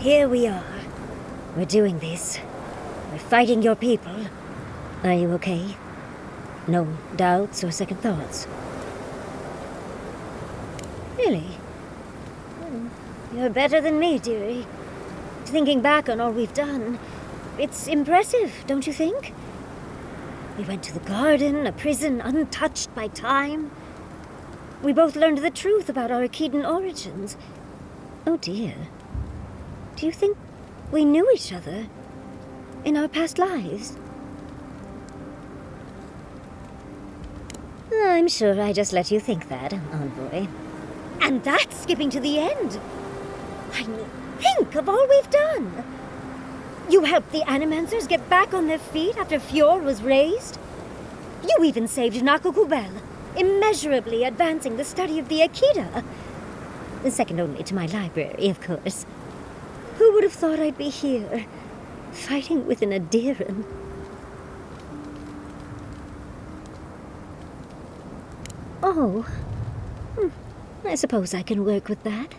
here we are. We're doing this. We're fighting your people. Are you okay? No doubts or second thoughts? Really? You're better than me, dearie. Thinking back on all we've done, it's impressive, don't you think? We went to the garden, a prison untouched by time. We both learned the truth about our Akedan origins. Oh dear. Do you think we knew each other in our past lives? I'm sure I just let you think that, Envoy. And that's skipping to the end. I mean, think of all we've done. You helped the Animancers get back on their feet after Fjord was raised. You even saved Nakokubel, immeasurably advancing the study of the Akita. Second only to my library, of course. Who would have thought I'd be here, fighting with an Adiran? Oh, I suppose I can work with that.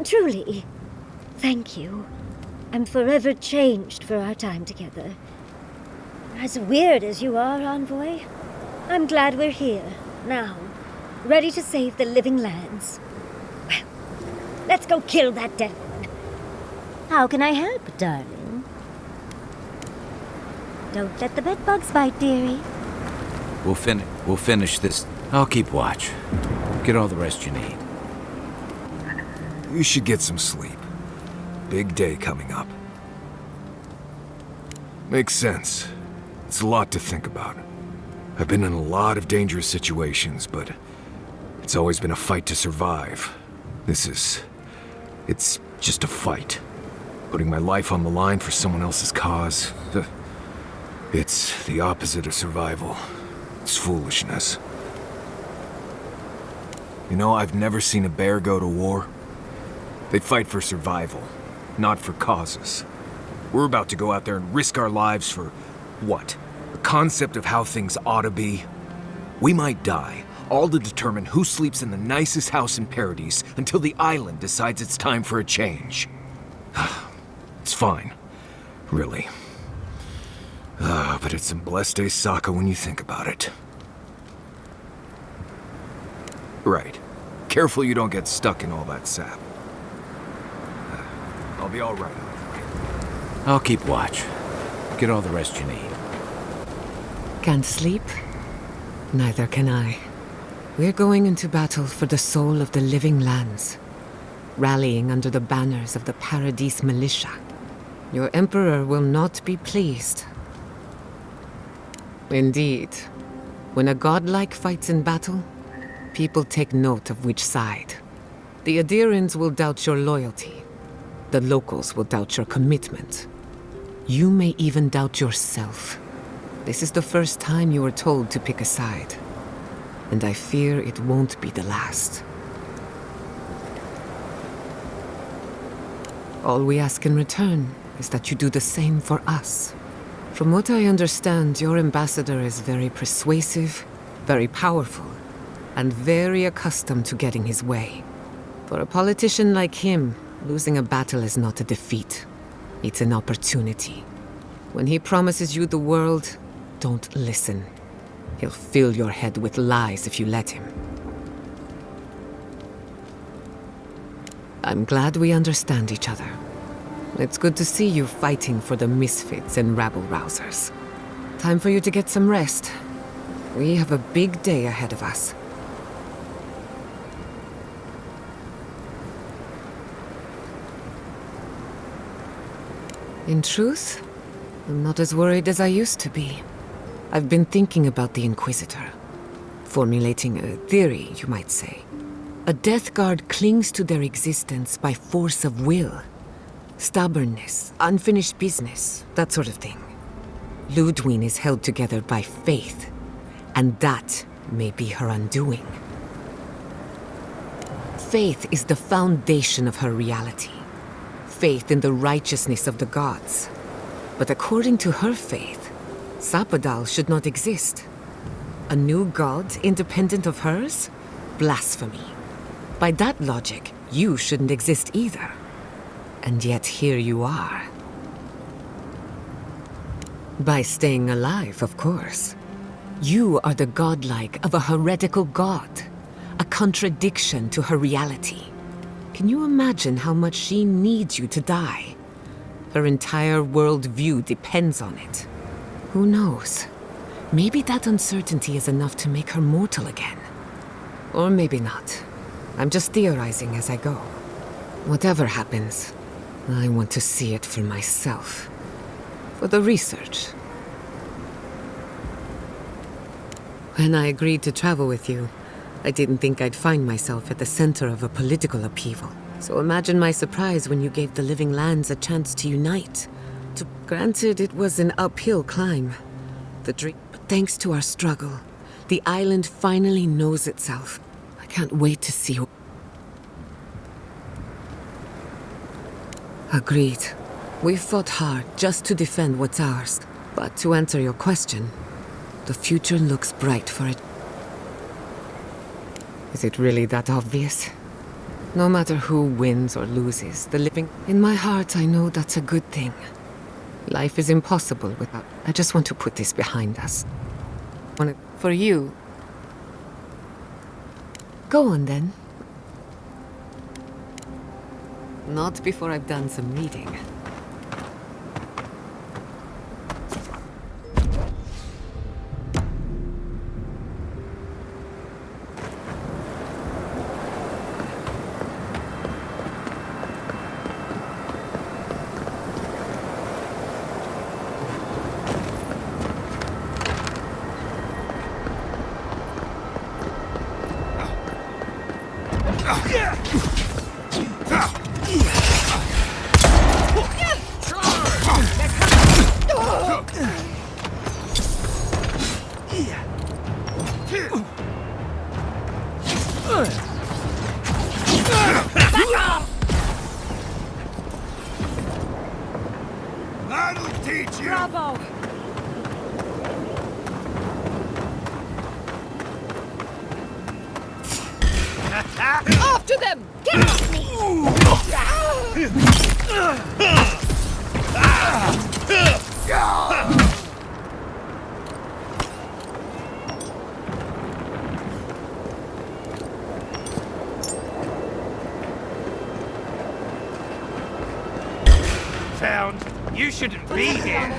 Truly, thank you. I'm forever changed for our time together. As weird as you are, Envoy, I'm glad we're here, now, ready to save the living lands. Well, let's go kill that dead one. How can I help, darling? Don't let the bedbugs bite, dearie. We'll finish this. I'll keep watch. Get all the rest you need. You should get some sleep. Big day coming up. Makes sense. It's a lot to think about. I've been in a lot of dangerous situations, but it's always been a fight to survive. It's just a fight. Putting my life on the line for someone else's cause. It's the opposite of survival. It's foolishness. You know, I've never seen a bear go to war. They fight for survival, not for causes. We're about to go out there and risk our lives for what? A concept of how things ought to be? We might die, all to determine who sleeps in the nicest house in Paradise until the island decides it's time for a change. It's fine, really. But it's some blessed day Sokka when you think about it. Right. Careful you don't get stuck in all that sap. I'll be all right. I'll keep watch. Get all the rest you need. Can't sleep? Neither can I. We're going into battle for the soul of the living lands, rallying under the banners of the Paradise militia. Your emperor will not be pleased. Indeed. When a godlike fights in battle, people take note of which side. The Adirans will doubt your loyalty. The locals will doubt your commitment. You may even doubt yourself. This is the first time you were told to pick a side. And I fear it won't be the last. All we ask in return is that you do the same for us. From what I understand, your ambassador is very persuasive, very powerful, and very accustomed to getting his way. For a politician like him, losing a battle is not a defeat. It's an opportunity. When he promises you the world, don't listen. He'll fill your head with lies if you let him. I'm glad we understand each other. It's good to see you fighting for the misfits and rabble-rousers. Time for you to get some rest. We have a big day ahead of us. In truth, I'm not as worried as I used to be. I've been thinking about the Inquisitor. Formulating a theory, you might say. A Death Guard clings to their existence by force of will. Stubbornness, unfinished business, that sort of thing. Ludwig is held together by faith, and that may be her undoing. Faith is the foundation of her reality. Faith in the righteousness of the gods. But according to her faith, Sapadal should not exist. A new god independent of hers? Blasphemy. By that logic, you shouldn't exist either. And yet here you are. By staying alive, of course. You are the godlike of a heretical god, a contradiction to her reality. Can you imagine how much she needs you to die? Her entire worldview depends on it. Who knows? Maybe that uncertainty is enough to make her mortal again. Or maybe not. I'm just theorizing as I go. Whatever happens, I want to see it for myself. For the research. When I agreed to travel with you, I didn't think I'd find myself at the center of a political upheaval. So imagine my surprise when you gave the living lands a chance to unite. Granted, it was an uphill climb. But thanks to our struggle, the island finally knows itself. I can't wait to see you. Agreed. We fought hard just to defend what's ours. But to answer your question, the future looks bright for it. Is it really that obvious? No matter who wins or loses, the living... In my heart, I know that's a good thing. Life is impossible without... I just want to put this behind us. For you. Go on, then. Not before I've done some reading. That'll teach you! Bravo! After them! Get off me! Town, you shouldn't be here.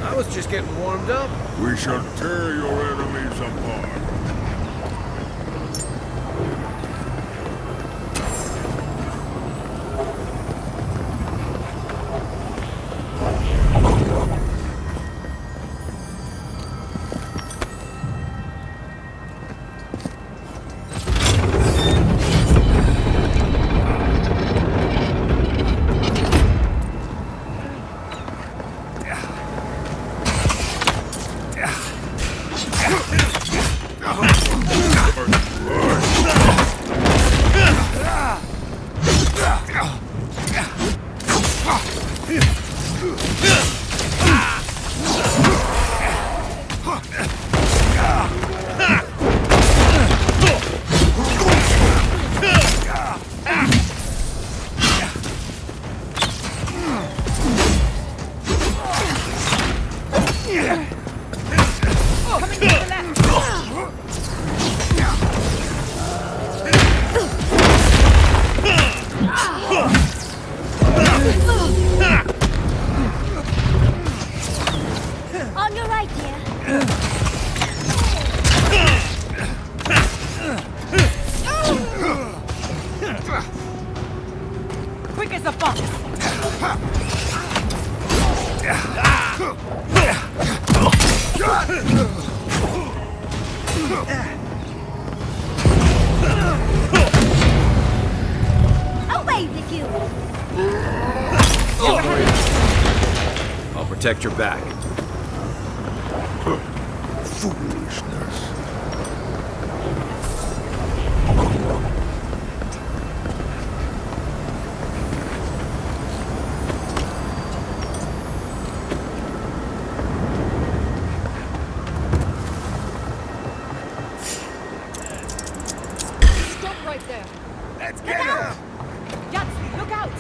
I was just getting warmed up. We shall tear your enemies apart. Away with you! I'll protect your back. Foolishness. Stop right there. Let's get him! Gatsby, look out!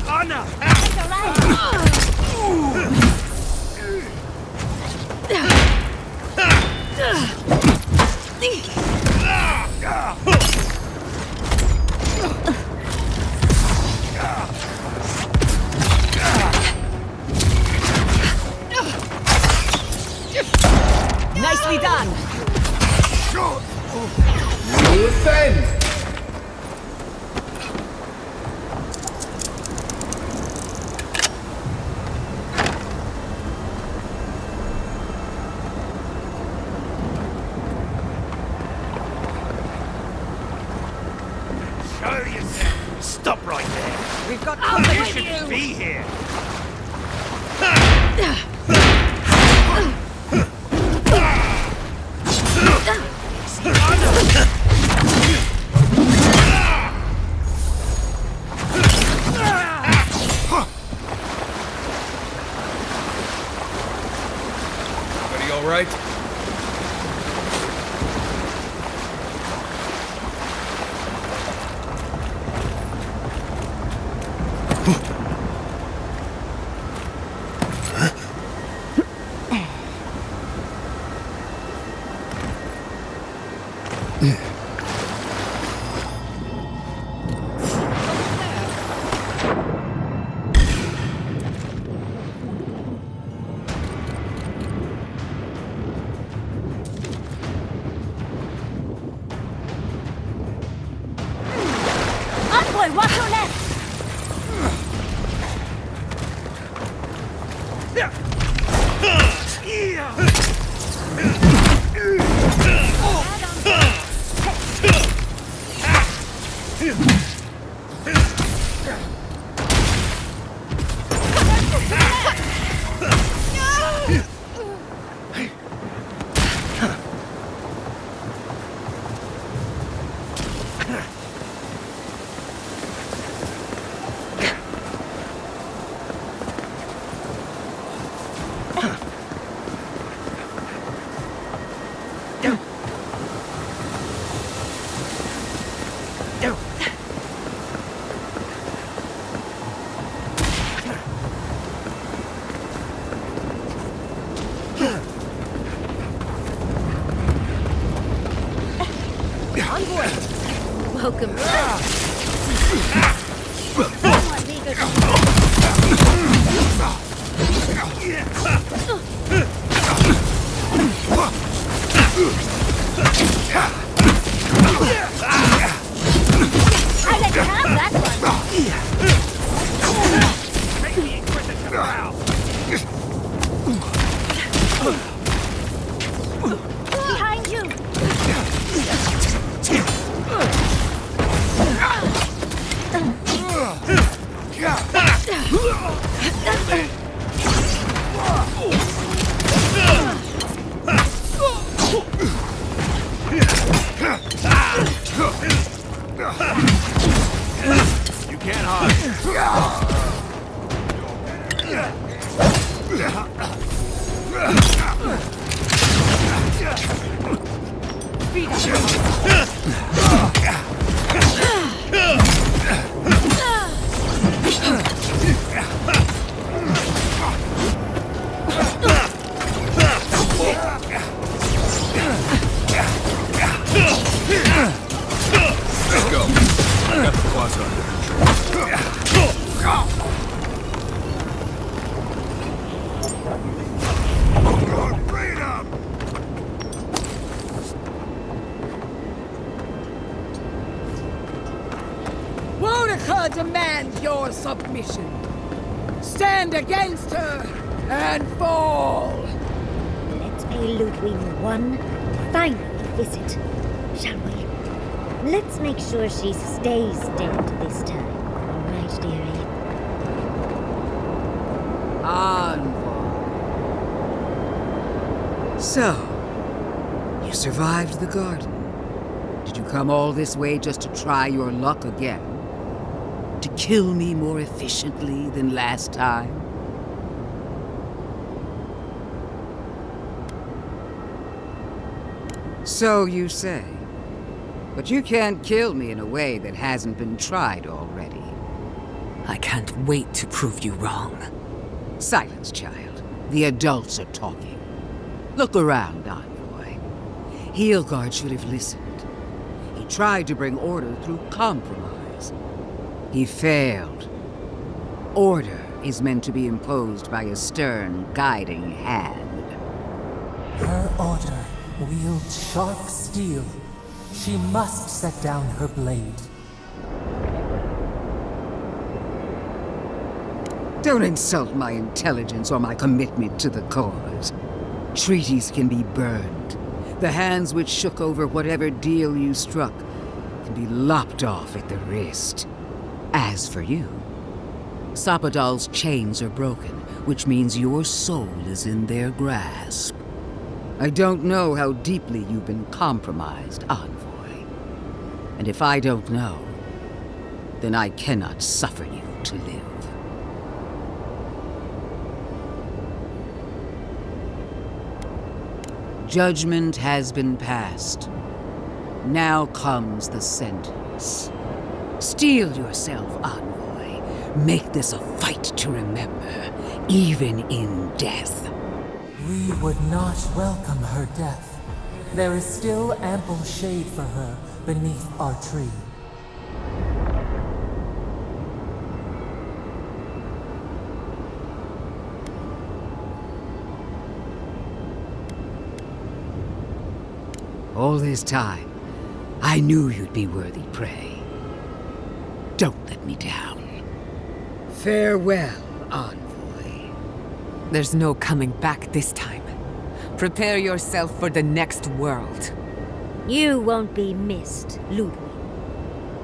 Anna! Anna! Nicely done! Show yourself! Stop right there! We've got You company! shouldn't be here! Everybody all right? Envoy, watch your left! Welcome. I let you have that one. Take the Inquisitor out! Behind you. You can't hide. demand your submission. Stand against her and fall. Let's pay Ludwig one final visit, shall we? Let's make sure she stays dead this time. All right, dearie? Envoy. So, you survived the garden. Did you come all this way just to try your luck again? To kill me more efficiently than last time? So you say. But you can't kill me in a way that hasn't been tried already. I can't wait to prove you wrong. Silence, child. The adults are talking. Look around, Envoy. Heelguard should have listened. He tried to bring order through compromise. He failed. Order is meant to be imposed by a stern, guiding hand. Her order wields sharp steel. She must set down her blade. Don't insult my intelligence or my commitment to the cause. Treaties can be burned. The hands which shook over whatever deal you struck can be lopped off at the wrist. As for you, Sapadal's chains are broken, which means your soul is in their grasp. I don't know how deeply you've been compromised, Envoy. And if I don't know, then I cannot suffer you to live. Judgment has been passed. Now comes the sentence. Steel yourself, Envoy. Make this a fight to remember, even in death. We would not welcome her death. There is still ample shade for her beneath our tree. All this time, I knew you'd be worthy prey. Don't let me down. Farewell, Envoy. There's no coming back this time. Prepare yourself for the next world. You won't be missed, Ludwig.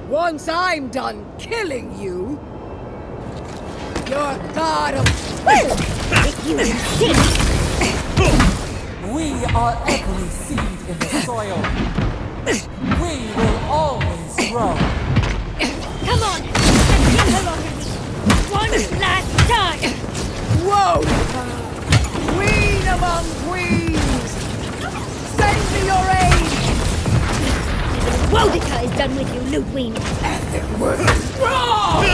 Once I'm done killing you, your god of... If you insist! We are every seed in the soil. We will always grow. Come on! Let's kill her already! One last time! Whoa! Queen among queens! Send me your aid! Wodica is done with you, Ludwig! As it were strong!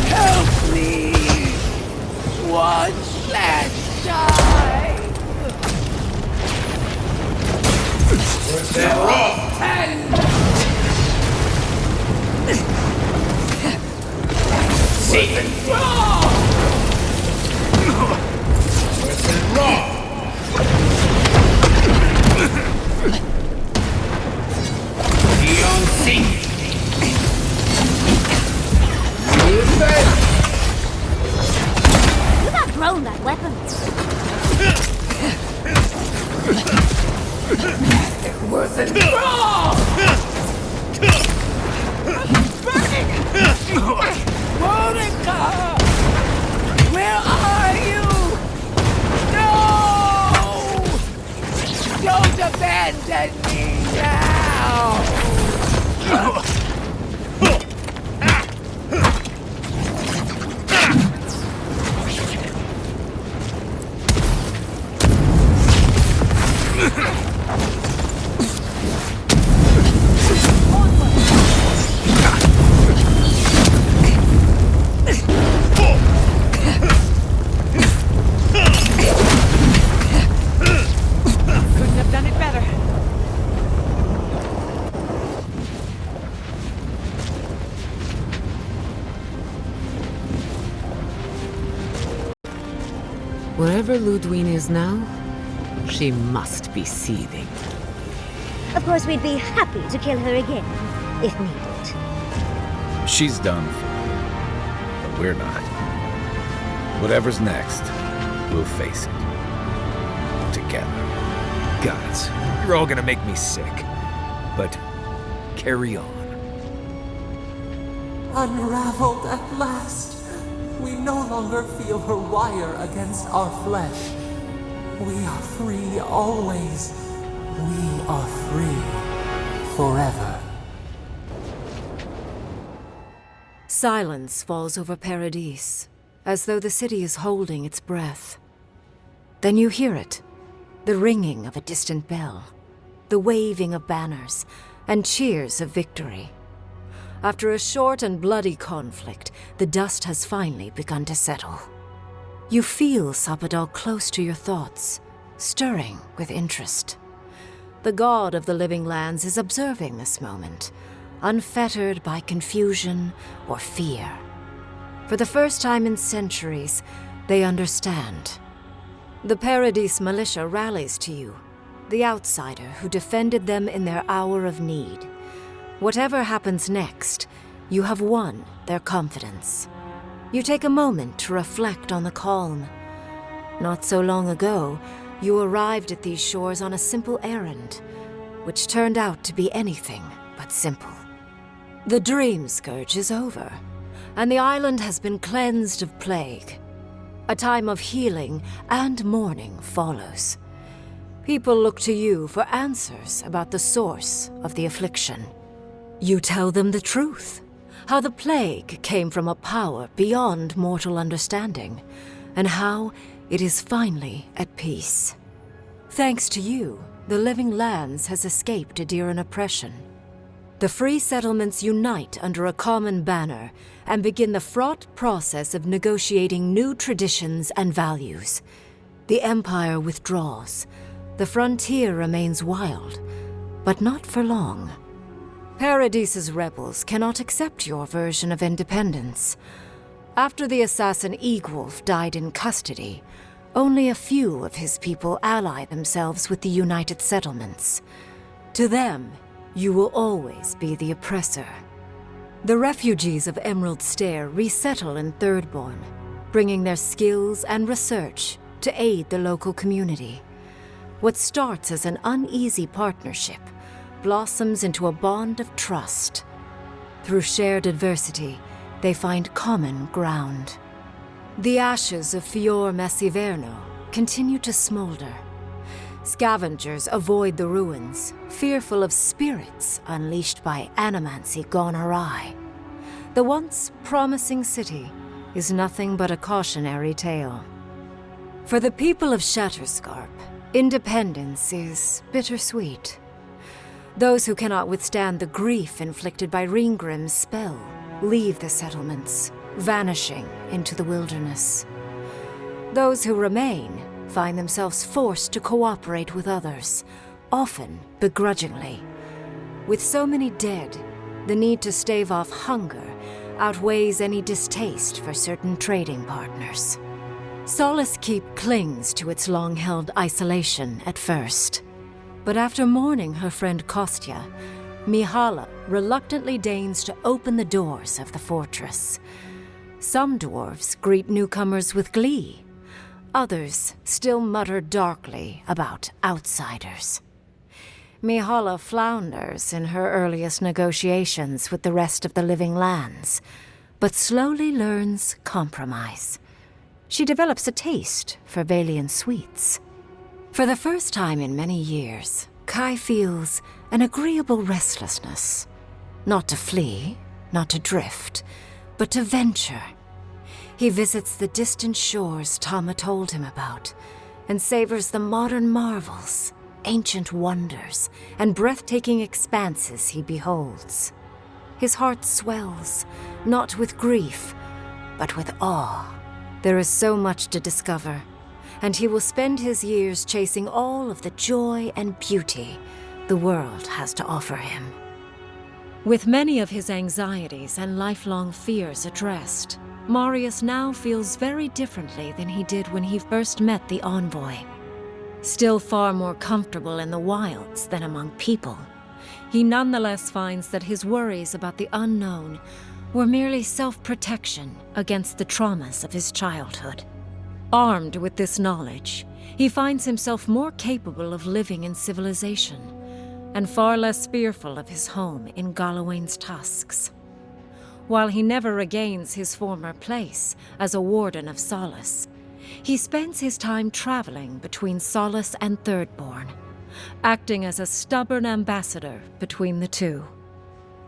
Help me! One last time! You've outgrown that weapon. It wasn't wrong! Burning! Monica! Where are you? No! Don't abandon me now! Wherever Ludwine is now, she must be seething. Of course, we'd be happy to kill her again, if needed. She's done for. But we're not. Whatever's next, we'll face it. Together. Gods, you're all gonna make me sick. But carry on. Unraveled at last. We no longer feel her wire against our flesh. We are free always. We are free forever. Silence falls over Paradise, as though the city is holding its breath. Then you hear it, the ringing of a distant bell, the waving of banners, and cheers of victory. After a short and bloody conflict, the dust has finally begun to settle. You feel Sapadal close to your thoughts, stirring with interest. The god of the living lands is observing this moment, unfettered by confusion or fear. For the first time in centuries, they understand. The Paradise militia rallies to you, the outsider who defended them in their hour of need. Whatever happens next, you have won their confidence. You take a moment to reflect on the calm. Not so long ago, you arrived at these shores on a simple errand, which turned out to be anything but simple. The dream scourge is over, and the island has been cleansed of plague. A time of healing and mourning follows. People look to you for answers about the source of the affliction. You tell them the truth, how the plague came from a power beyond mortal understanding, and how it is finally at peace. Thanks to you, the living lands has escaped Adiran oppression. The free settlements unite under a common banner and begin the fraught process of negotiating new traditions and values. The Empire withdraws. The frontier remains wild, but not for long. Paradise's rebels cannot accept your version of independence. After the assassin Egwolf died in custody, only a few of his people ally themselves with the United Settlements. To them, you will always be the oppressor. The refugees of Emerald Stair resettle in Thirdborn, bringing their skills and research to aid the local community. What starts as an uneasy partnership blossoms into a bond of trust. Through shared adversity, they find common ground. The ashes of Fior Messiverno continue to smolder. Scavengers avoid the ruins, fearful of spirits unleashed by animancy gone awry. The once promising city is nothing but a cautionary tale. For the people of Shatterscarp, independence is bittersweet. Those who cannot withstand the grief inflicted by Ringgrim's spell leave the settlements, vanishing into the wilderness. Those who remain find themselves forced to cooperate with others, often begrudgingly. With so many dead, the need to stave off hunger outweighs any distaste for certain trading partners. Solace Keep clings to its long-held isolation at first. But after mourning her friend Kostya, Mihala reluctantly deigns to open the doors of the fortress. Some dwarves greet newcomers with glee. Others still mutter darkly about outsiders. Mihala flounders in her earliest negotiations with the rest of the living lands, but slowly learns compromise. She develops a taste for Valian sweets. For the first time in many years, Kai feels an agreeable restlessness. Not to flee, not to drift, but to venture. He visits the distant shores Tama told him about, and savors the modern marvels, ancient wonders, and breathtaking expanses he beholds. His heart swells, not with grief, but with awe. There is so much to discover, and he will spend his years chasing all of the joy and beauty the world has to offer him. With many of his anxieties and lifelong fears addressed, Marius now feels very differently than he did when he first met the envoy. Still far more comfortable in the wilds than among people, he nonetheless finds that his worries about the unknown were merely self-protection against the traumas of his childhood. Armed with this knowledge, he finds himself more capable of living in civilization, and far less fearful of his home in Galawain's tusks. While he never regains his former place as a warden of Solace, he spends his time traveling between Solace and Thirdborn, acting as a stubborn ambassador between the two.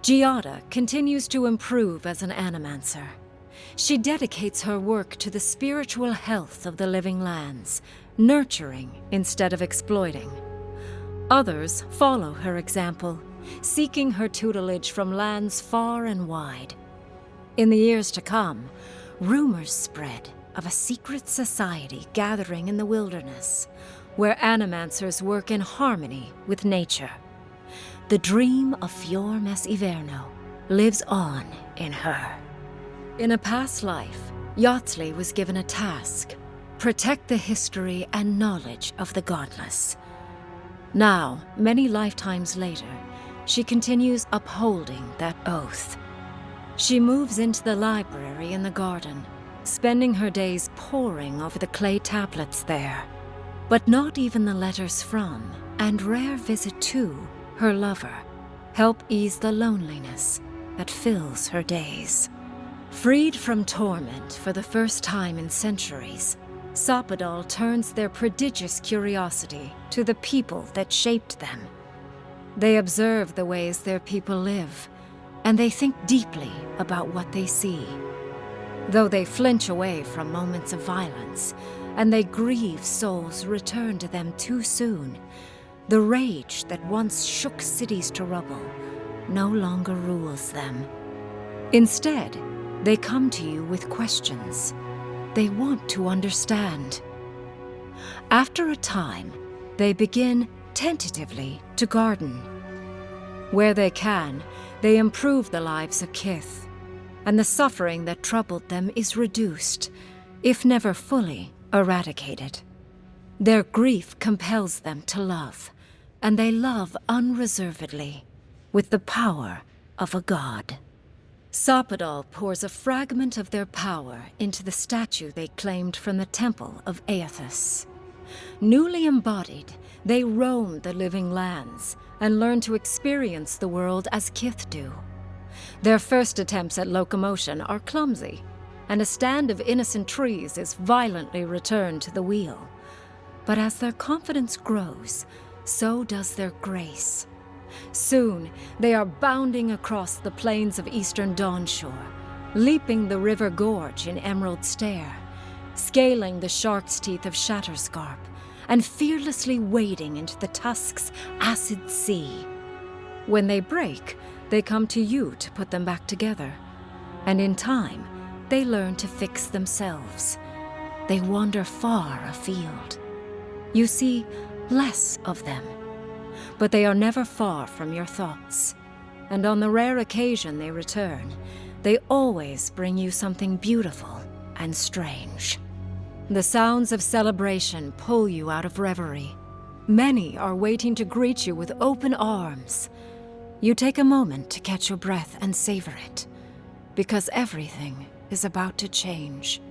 Giada continues to improve as an animancer. She dedicates her work to the spiritual health of the living lands, nurturing instead of exploiting. Others follow her example, seeking her tutelage from lands far and wide. In the years to come, rumors spread of a secret society gathering in the wilderness, where animancers work in harmony with nature. The dream of Fior Mes Iverno lives on in her. In a past life, Yatsley was given a task: protect the history and knowledge of the godless. Now, many lifetimes later, she continues upholding that oath. She moves into the library in the garden, spending her days poring over the clay tablets there. But not even the letters from, and rare visit to, her lover help ease the loneliness that fills her days. Freed from torment for the first time in centuries, Sapadal turns their prodigious curiosity to the people that shaped them. They observe the ways their people live, and they think deeply about what they see. Though they flinch away from moments of violence, and they grieve souls returned to them too soon, the rage that once shook cities to rubble no longer rules them. Instead, they come to you with questions. They want to understand. After a time, they begin tentatively to garden. Where they can, they improve the lives of Kith, and the suffering that troubled them is reduced, if never fully eradicated. Their grief compels them to love, and they love unreservedly, with the power of a god. Sapadal pours a fragment of their power into the statue they claimed from the temple of Aethys. Newly embodied, they roam the living lands and learn to experience the world as Kith do. Their first attempts at locomotion are clumsy, and a stand of innocent trees is violently returned to the wheel. But as their confidence grows, so does their grace. Soon, they are bounding across the plains of eastern Dawnshore, leaping the river gorge in Emerald Stair, scaling the shark's teeth of Shatterscarp, and fearlessly wading into the Tusk's acid sea. When they break, they come to you to put them back together, and in time, they learn to fix themselves. They wander far afield. You see less of them, but they are never far from your thoughts, and on the rare occasion they return, they always bring you something beautiful and strange. The sounds of celebration pull you out of reverie. Many are waiting to greet you with open arms. You take a moment to catch your breath and savor it, because everything is about to change.